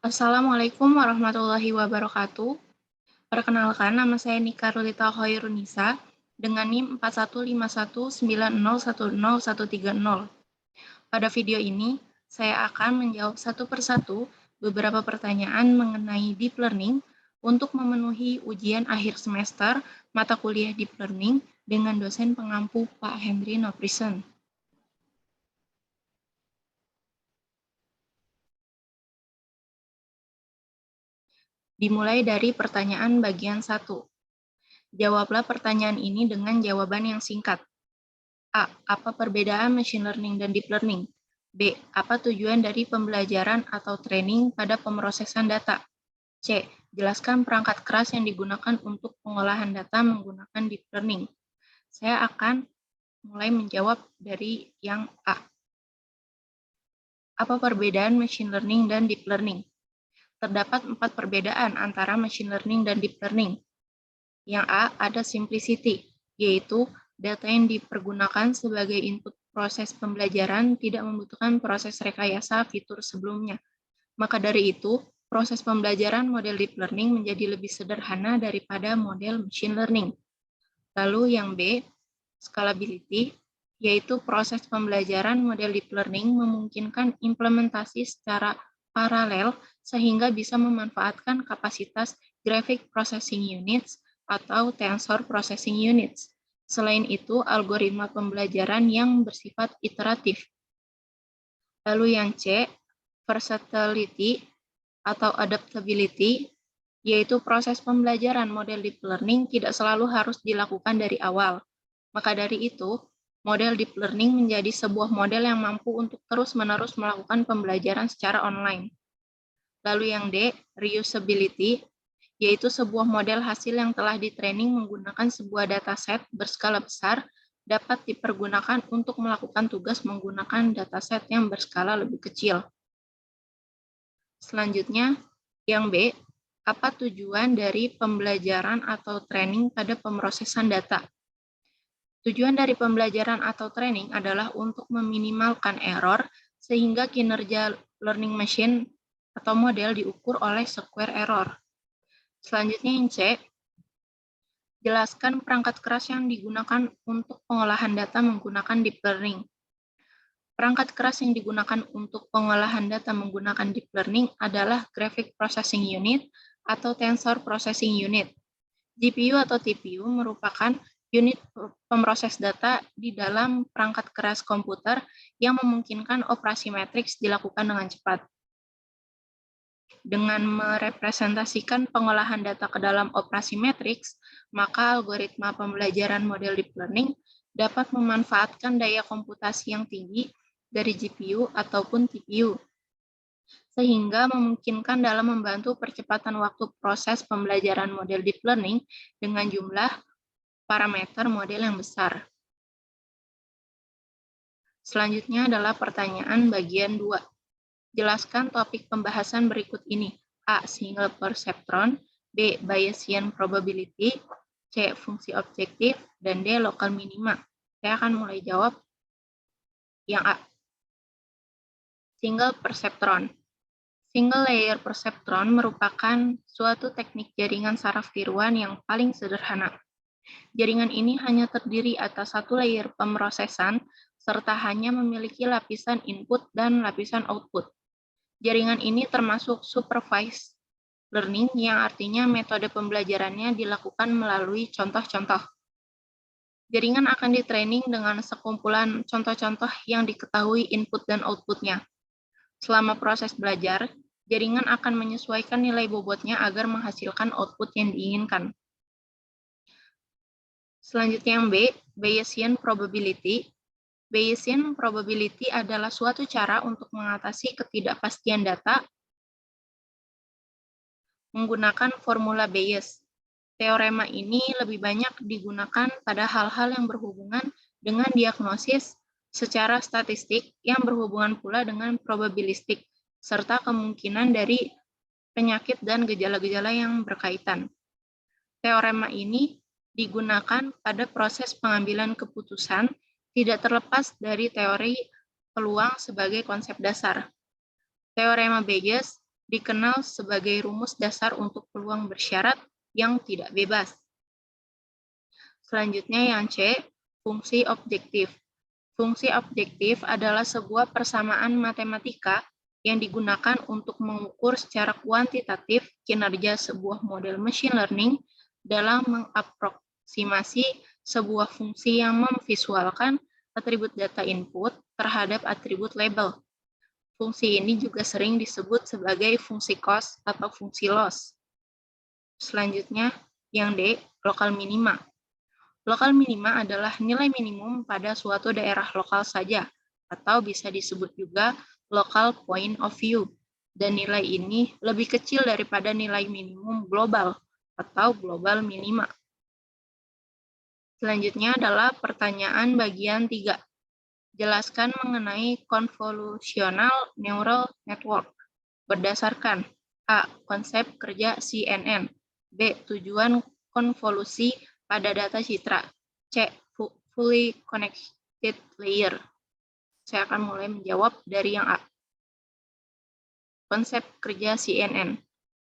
Assalamualaikum warahmatullahi wabarakatuh. Perkenalkan, nama saya Nika Rulita Hoirunisa dengan NIM 415190101130. Pada video ini, saya akan menjawab satu persatu beberapa pertanyaan mengenai deep learning untuk memenuhi ujian akhir semester mata kuliah deep learning dengan dosen pengampu Pak Henry Noprisen. Dimulai dari pertanyaan bagian 1. Jawablah pertanyaan ini dengan jawaban yang singkat. A. Apa perbedaan machine learning dan deep learning? B. Apa tujuan dari pembelajaran atau training pada pemrosesan data? C. Jelaskan perangkat keras yang digunakan untuk pengolahan data menggunakan deep learning. Saya akan mulai menjawab dari yang A. Apa perbedaan machine learning dan deep learning? Terdapat 4 perbedaan antara machine learning dan deep learning. Yang A, ada simplicity, yaitu data yang dipergunakan sebagai input proses pembelajaran tidak membutuhkan proses rekayasa fitur sebelumnya. Maka dari itu, proses pembelajaran model deep learning menjadi lebih sederhana daripada model machine learning. Lalu yang B, scalability, yaitu proses pembelajaran model deep learning memungkinkan implementasi secara paralel sehingga bisa memanfaatkan kapasitas graphic processing units atau tensor processing units. Selain itu, algoritma pembelajaran yang bersifat iteratif. Lalu yang C, versatility atau adaptability, yaitu proses pembelajaran model deep learning tidak selalu harus dilakukan dari awal. Maka dari itu, model deep learning menjadi sebuah model yang mampu untuk terus-menerus melakukan pembelajaran secara online. Lalu yang D, reusability, yaitu sebuah model hasil yang telah di-training menggunakan sebuah dataset berskala besar dapat dipergunakan untuk melakukan tugas menggunakan dataset yang berskala lebih kecil. Selanjutnya, yang B, apa tujuan dari pembelajaran atau training pada pemrosesan data? Tujuan dari pembelajaran atau training adalah untuk meminimalkan error sehingga kinerja learning machine atau model diukur oleh square error. Selanjutnya yang C, jelaskan perangkat keras yang digunakan untuk pengolahan data menggunakan deep learning. Perangkat keras yang digunakan untuk pengolahan data menggunakan deep learning adalah Graphic Processing Unit atau Tensor Processing Unit. GPU atau TPU merupakan unit pemroses data di dalam perangkat keras komputer yang memungkinkan operasi matriks dilakukan dengan cepat. Dengan merepresentasikan pengolahan data ke dalam operasi matriks, maka algoritma pembelajaran model deep learning dapat memanfaatkan daya komputasi yang tinggi dari GPU ataupun TPU, sehingga memungkinkan dalam membantu percepatan waktu proses pembelajaran model deep learning dengan jumlah parameter model yang besar. Selanjutnya adalah pertanyaan bagian 2. Jelaskan topik pembahasan berikut ini. A. Single perceptron, B. Bayesian probability, C. Fungsi objektif, dan D. Local minima. Saya akan mulai jawab yang A. Single perceptron. Single layer perceptron merupakan suatu teknik jaringan saraf tiruan yang paling sederhana. Jaringan ini hanya terdiri atas satu layer pemrosesan, serta hanya memiliki lapisan input dan lapisan output. Jaringan ini termasuk supervised learning, yang artinya metode pembelajarannya dilakukan melalui contoh-contoh. Jaringan akan di-training dengan sekumpulan contoh-contoh yang diketahui input dan outputnya. Selama proses belajar, jaringan akan menyesuaikan nilai bobotnya agar menghasilkan output yang diinginkan. Selanjutnya yang B, Bayesian probability. Bayesian probability adalah suatu cara untuk mengatasi ketidakpastian data menggunakan formula Bayes. Teorema ini lebih banyak digunakan pada hal-hal yang berhubungan dengan diagnosis secara statistik yang berhubungan pula dengan probabilistik, serta kemungkinan dari penyakit dan gejala-gejala yang berkaitan. Teorema ini digunakan pada proses pengambilan keputusan tidak terlepas dari teori peluang sebagai konsep dasar. Teorema Bayes dikenal sebagai rumus dasar untuk peluang bersyarat yang tidak bebas. Selanjutnya yang C, fungsi objektif. Fungsi objektif adalah sebuah persamaan matematika yang digunakan untuk mengukur secara kuantitatif kinerja sebuah model machine learning dalam mengaproksimasi sebuah fungsi yang memvisualkan atribut data input terhadap atribut label. Fungsi ini juga sering disebut sebagai fungsi cost atau fungsi loss. Selanjutnya, yang D, lokal minima. Lokal minima adalah nilai minimum pada suatu daerah lokal saja, atau bisa disebut juga local point of view. Dan nilai ini lebih kecil daripada nilai minimum global, atau global minima. Selanjutnya adalah pertanyaan bagian 3. Jelaskan mengenai convolutional neural network. Berdasarkan A. Konsep kerja CNN. B. Tujuan konvolusi pada data citra. C. Fully connected layer. Saya akan mulai menjawab dari yang A. Konsep kerja CNN.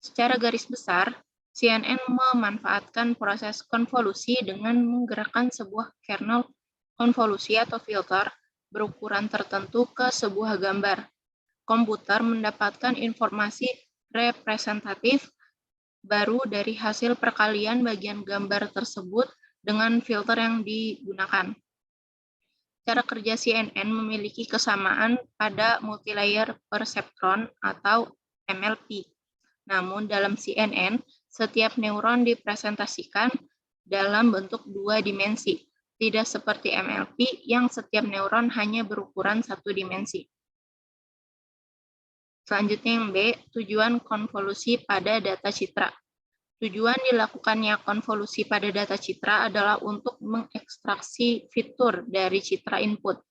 Secara garis besar, CNN memanfaatkan proses konvolusi dengan menggerakkan sebuah kernel konvolusi atau filter berukuran tertentu ke sebuah gambar. Komputer mendapatkan informasi representatif baru dari hasil perkalian bagian gambar tersebut dengan filter yang digunakan. Cara kerja CNN memiliki kesamaan pada multilayer perceptron atau MLP. Namun dalam CNN, setiap neuron dipresentasikan dalam bentuk 2 dimensi, tidak seperti MLP yang setiap neuron hanya berukuran 1 dimensi. Selanjutnya yang B, tujuan konvolusi pada data citra. Tujuan dilakukannya konvolusi pada data citra adalah untuk mengekstraksi fitur dari citra input.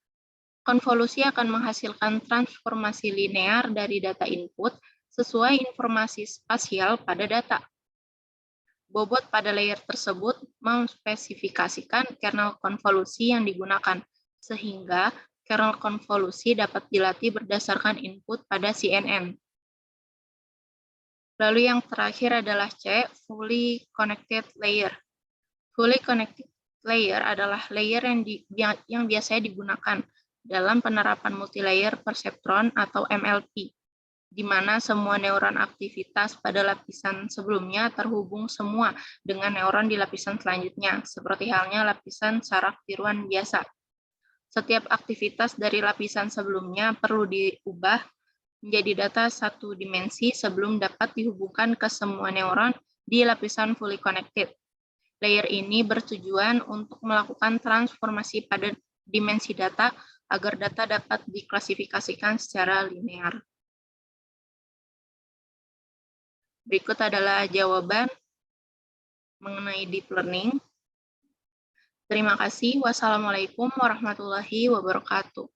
Konvolusi akan menghasilkan transformasi linear dari data input sesuai informasi spasial pada data. Bobot pada layer tersebut memspesifikasikan kernel konvolusi yang digunakan, sehingga kernel konvolusi dapat dilatih berdasarkan input pada CNN. Lalu yang terakhir adalah C, fully connected layer. Fully connected layer adalah layer yang biasanya digunakan dalam penerapan multilayer perceptron atau MLP, di mana semua neuron aktivitas pada lapisan sebelumnya terhubung semua dengan neuron di lapisan selanjutnya, seperti halnya lapisan saraf tiruan biasa. Setiap aktivitas dari lapisan sebelumnya perlu diubah menjadi data 1 dimensi sebelum dapat dihubungkan ke semua neuron di lapisan fully connected. Layer ini bertujuan untuk melakukan transformasi pada dimensi data agar data dapat diklasifikasikan secara linear. Berikut adalah jawaban mengenai deep learning. Terima kasih. Wassalamualaikum warahmatullahi wabarakatuh.